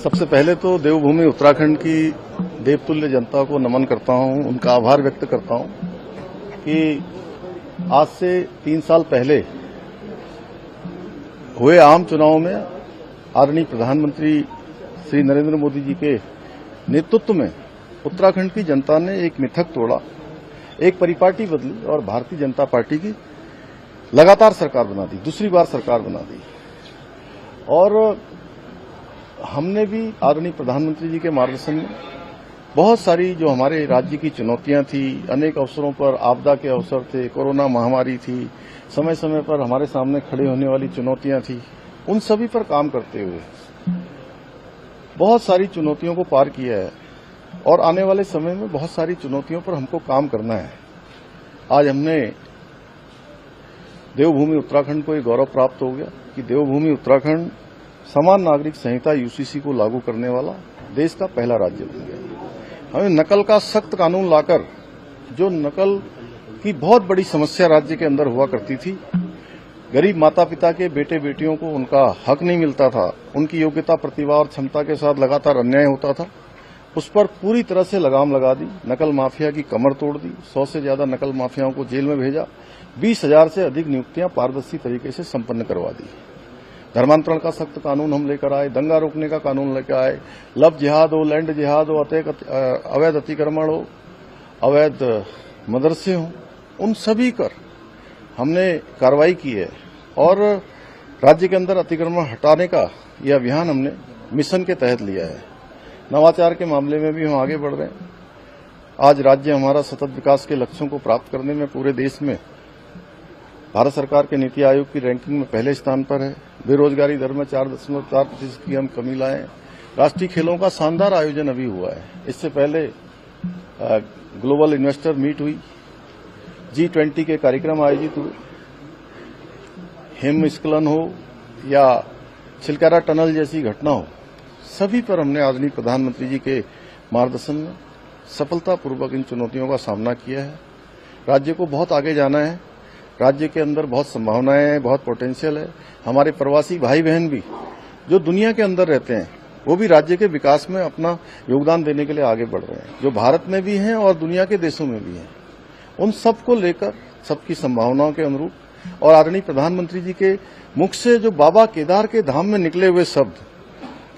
सबसे पहले तो देवभूमि उत्तराखंड की देवतुल्य जनता को नमन करता हूं, उनका आभार व्यक्त करता हूं कि आज से 3 साल पहले हुए आम चुनाव में आदरणीय प्रधानमंत्री श्री नरेंद्र मोदी जी के नेतृत्व में उत्तराखंड की जनता ने एक मिथक तोड़ा, एक परिपाटी बदली और भारतीय जनता पार्टी की लगातार सरकार बना दी, दूसरी बार सरकार बना दी। और हमने भी आदरणीय प्रधानमंत्री जी के मार्गदर्शन में बहुत सारी जो हमारे राज्य की चुनौतियां थी, अनेक अवसरों पर आपदा के अवसर थे, कोरोना महामारी थी, समय समय पर हमारे सामने खड़े होने वाली चुनौतियां थी, उन सभी पर काम करते हुए बहुत सारी चुनौतियों को पार किया है और आने वाले समय में बहुत सारी चुनौतियों पर हमको काम करना है। आज हमने देवभूमि उत्तराखंड को ये गौरव प्राप्त हो गया कि देवभूमि उत्तराखंड समान नागरिक संहिता यूसीसी को लागू करने वाला देश का पहला राज्य बन गया। हमें नकल का सख्त कानून लाकर, जो नकल की बहुत बड़ी समस्या राज्य के अंदर हुआ करती थी, गरीब माता पिता के बेटे बेटियों को उनका हक नहीं मिलता था, उनकी योग्यता प्रतिभा और क्षमता के साथ लगातार अन्याय होता था, उस पर पूरी तरह से लगाम लगा दी। नकल माफिया की कमर तोड़ दी, 100 से ज्यादा नकल माफियाओं को जेल में भेजा, 20,000 से अधिक नियुक्तियां पारदर्शी तरीके से संपन्न करवा दी। धर्मांतरण का सख्त कानून हम लेकर आए, दंगा रोकने का कानून लेकर आए, लव जिहाद हो, लैंड जिहाद हो, अवैध अतिक्रमण हो, अवैध मदरसे हो, उन सभी पर हमने कार्रवाई की है और राज्य के अंदर अतिक्रमण हटाने का यह अभियान हमने मिशन के तहत लिया है। नवाचार के मामले में भी हम आगे बढ़ रहे हैं। आज राज्य हमारा सतत विकास के लक्ष्यों को प्राप्त करने में पूरे देश में भारत सरकार के नीति आयोग की रैंकिंग में पहले स्थान पर है। बेरोजगारी दर में 4.4% की हम कमी लाए। राष्ट्रीय खेलों का शानदार आयोजन अभी हुआ है। इससे पहले ग्लोबल इन्वेस्टर मीट हुई, G20 के कार्यक्रम आयोजित हुए, हिमस्खलन हो या चिलकारा टनल जैसी घटना हो, सभी पर हमने आदरणीय प्रधानमंत्री जी के मार्गदर्शन में सफलतापूर्वक इन चुनौतियों का सामना किया है। राज्य को बहुत आगे जाना है, राज्य के अंदर बहुत संभावनाएं हैं, बहुत पोटेंशियल है। हमारे प्रवासी भाई बहन भी जो दुनिया के अंदर रहते हैं, वो भी राज्य के विकास में अपना योगदान देने के लिए आगे बढ़ रहे हैं, जो भारत में भी हैं और दुनिया के देशों में भी हैं। उन सबको लेकर, सबकी संभावनाओं के अनुरूप और आदरणीय प्रधानमंत्री जी के मुख से जो बाबा केदार के धाम में निकले हुए शब्द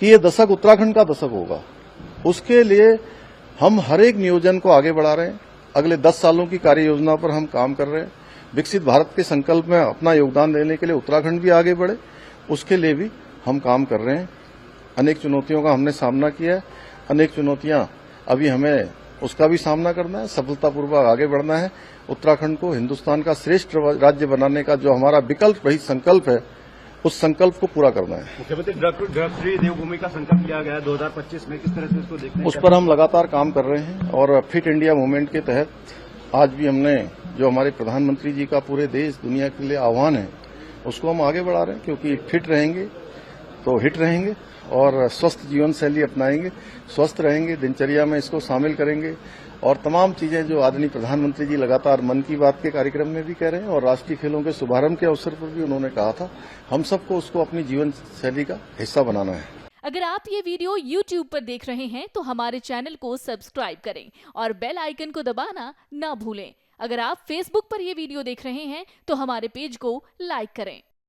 कि ये दशक उत्तराखंड का दशक होगा, उसके लिए हम हर एक नियोजन को आगे बढ़ा रहे हैं। अगले 10 सालों की कार्य योजना पर हम काम कर रहे हैं। विकसित भारत के संकल्प में अपना योगदान देने के लिए उत्तराखंड भी आगे बढ़े, उसके लिए भी हम काम कर रहे हैं। अनेक चुनौतियों का हमने सामना किया है, अनेक चुनौतियां अभी हमें उसका भी सामना करना है, सफलतापूर्वक आगे बढ़ना है। उत्तराखंड को हिंदुस्तान का श्रेष्ठ राज्य बनाने का जो हमारा विकल्प रहित संकल्प है, उस संकल्प को पूरा करना है। मुख्यमंत्री ड्रग फ्री देवभूमि का संकल्प लिया गया है 2025 में, किस तरह से उसको देखते हैं? उस पर हम लगातार काम कर रहे हैं और फिट इंडिया मूवमेंट के तहत आज भी हमने जो हमारे प्रधानमंत्री जी का पूरे देश दुनिया के लिए आह्वान है, उसको हम आगे बढ़ा रहे हैं, क्योंकि फिट रहेंगे तो हिट रहेंगे और स्वस्थ जीवन शैली अपनाएंगे, स्वस्थ रहेंगे, दिनचर्या में इसको शामिल करेंगे और तमाम चीजें जो आदरणीय प्रधानमंत्री जी लगातार मन की बात के कार्यक्रम में भी कह रहे हैं और राष्ट्रीय खेलों के शुभारंभ के अवसर पर भी उन्होंने कहा था, हम सबको उसको अपनी जीवन शैली का हिस्सा बनाना है। अगर आप ये वीडियो YouTube पर देख रहे हैं तो हमारे चैनल को सब्सक्राइब करें और बेल आइकन को दबाना ना भूलें। अगर आप Facebook पर ये वीडियो देख रहे हैं तो हमारे पेज को लाइक करें।